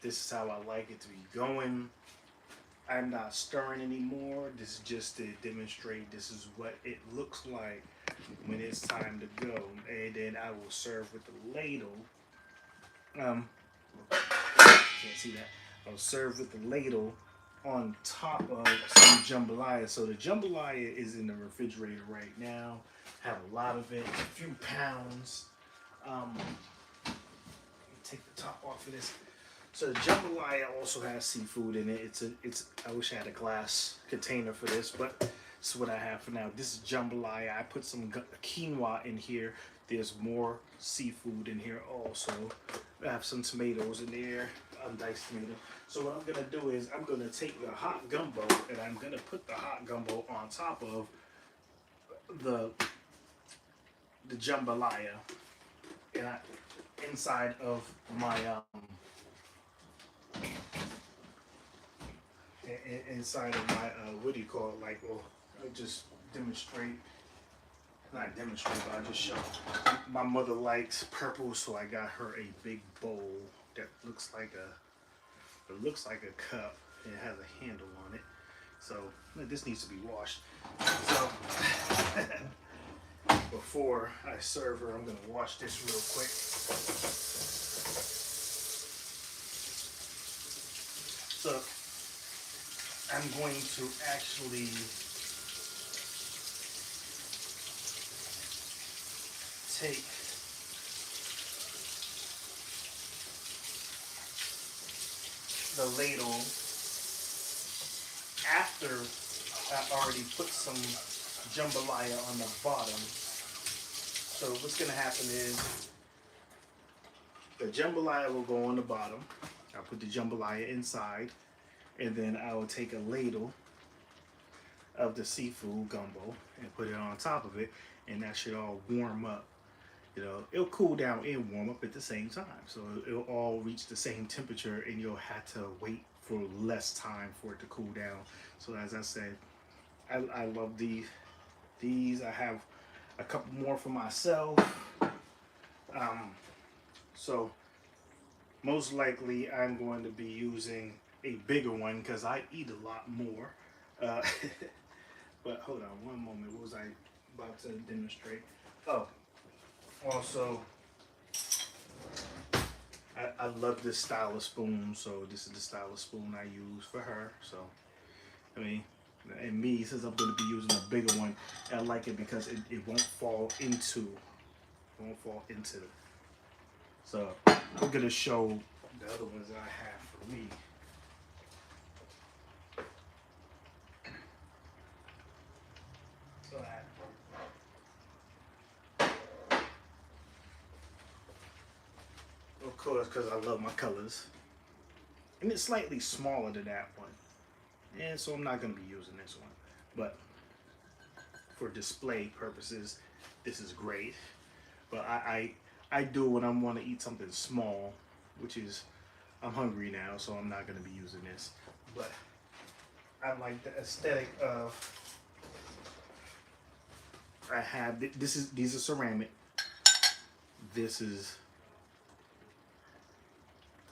This is how I like it to be going. I'm not stirring anymore. This is just to demonstrate this is what it looks like when it's time to go. And then I will serve with the ladle. Um, can't see that. I'll serve with the ladle on top of some jambalaya. So the jambalaya is in the refrigerator right now. Have a lot of it, a few pounds. Um, take the top off of this. So the jambalaya also has seafood in it. It's. I wish I had a glass container for this, but this is what I have for now. This is jambalaya. I put some quinoa in here. There's more seafood in here also. I have some tomatoes in there, undiced tomato. So what I'm gonna do is I'm gonna take the hot gumbo and I'm gonna put the hot gumbo on top of the the jambalaya and inside of my inside of my what do you call it? Like, well, I just demonstrate. Not demonstrate, but I just show. My mother likes purple, so I got her a big bowl that looks like a. It looks like a cup. And it has a handle on it. So this needs to be washed. So before I serve her, I'm gonna wash this real quick. So I'm going to actually take the ladle after I already put some jambalaya on the bottom. So what's gonna happen is the jambalaya will go on the bottom. I'll put the jambalaya inside, and then I will take a ladle of the seafood gumbo and put it on top of it, and that should all warm up. You know, it'll cool down and warm up at the same time. So it'll all reach the same temperature and you'll have to wait for less time for it to cool down. So as I said, I love these. These I have a couple more for myself. Um, so most likely I'm going to be using a bigger one because I eat a lot more. Uh, but hold on one moment. What was I about to demonstrate? Oh, also, I love this style of spoon, so this is the style of spoon I use for her. So, I mean, and me, since I'm going to be using a bigger one, I like it because it won't fall into, it. So, I'm going to show the other ones that I have for me. So, of course, because I love my colors. And it's slightly smaller than that one. And so I'm not going to be using this one. But for display purposes, this is great. But I do when I want to eat something small, which is, I'm hungry now, so I'm not going to be using this. But I like the aesthetic of, I have, these are ceramic. This is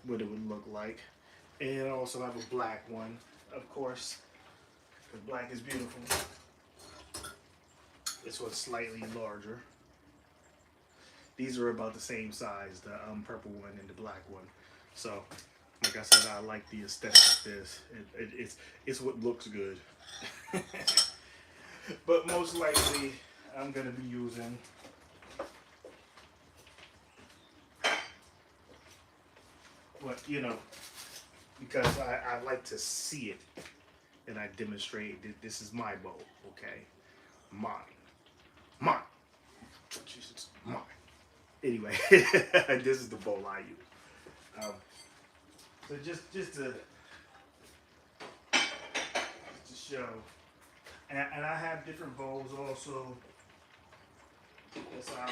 what it would look like. And I also have a black one, of course, because black is beautiful. This one's slightly larger. These are about the same size, the purple one and the black one. So, like I said, I like the aesthetic of this. It's what looks good. But most likely, I'm gonna be using what, because I like to see it and I demonstrate that this is my bowl, okay? Mine. Mine. Jesus, mine. Anyway, this is the bowl I use. So just to show, and I have different bowls also. That's how.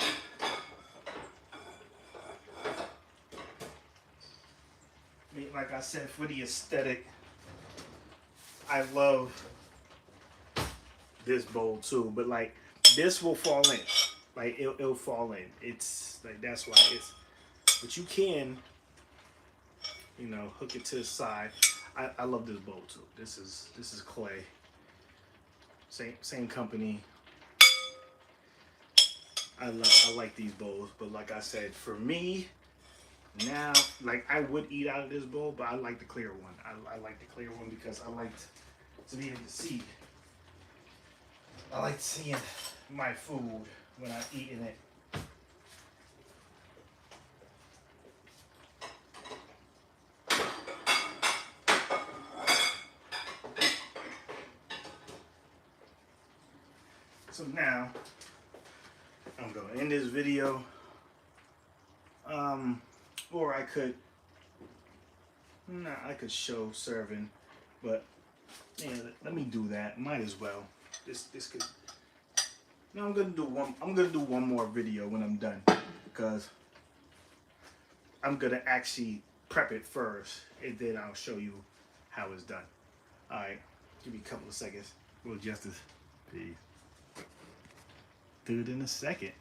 I mean, like I said, for the aesthetic, I love this bowl too. But like, this will fall in. Like it'll fall in. It's like that's why it's. But you can You know, hook it to the side. I love this bowl too. This is clay. Same company. I like these bowls, but like I said, for me now, like I would eat out of this bowl, but I like the clear one. I like the clear one because I like to be able to see. I like seeing my food when I'm eating it. So now I'm going to end this video. Or I could, I could show serving, but yeah, let me do that. Might as well. This could. No, I'm gonna do one. I'm gonna do one more video when I'm done because I'm gonna actually prep it first, and then I'll show you how it's done. All right, give me a couple of seconds. We'll adjust this. Peace. Do it in a second.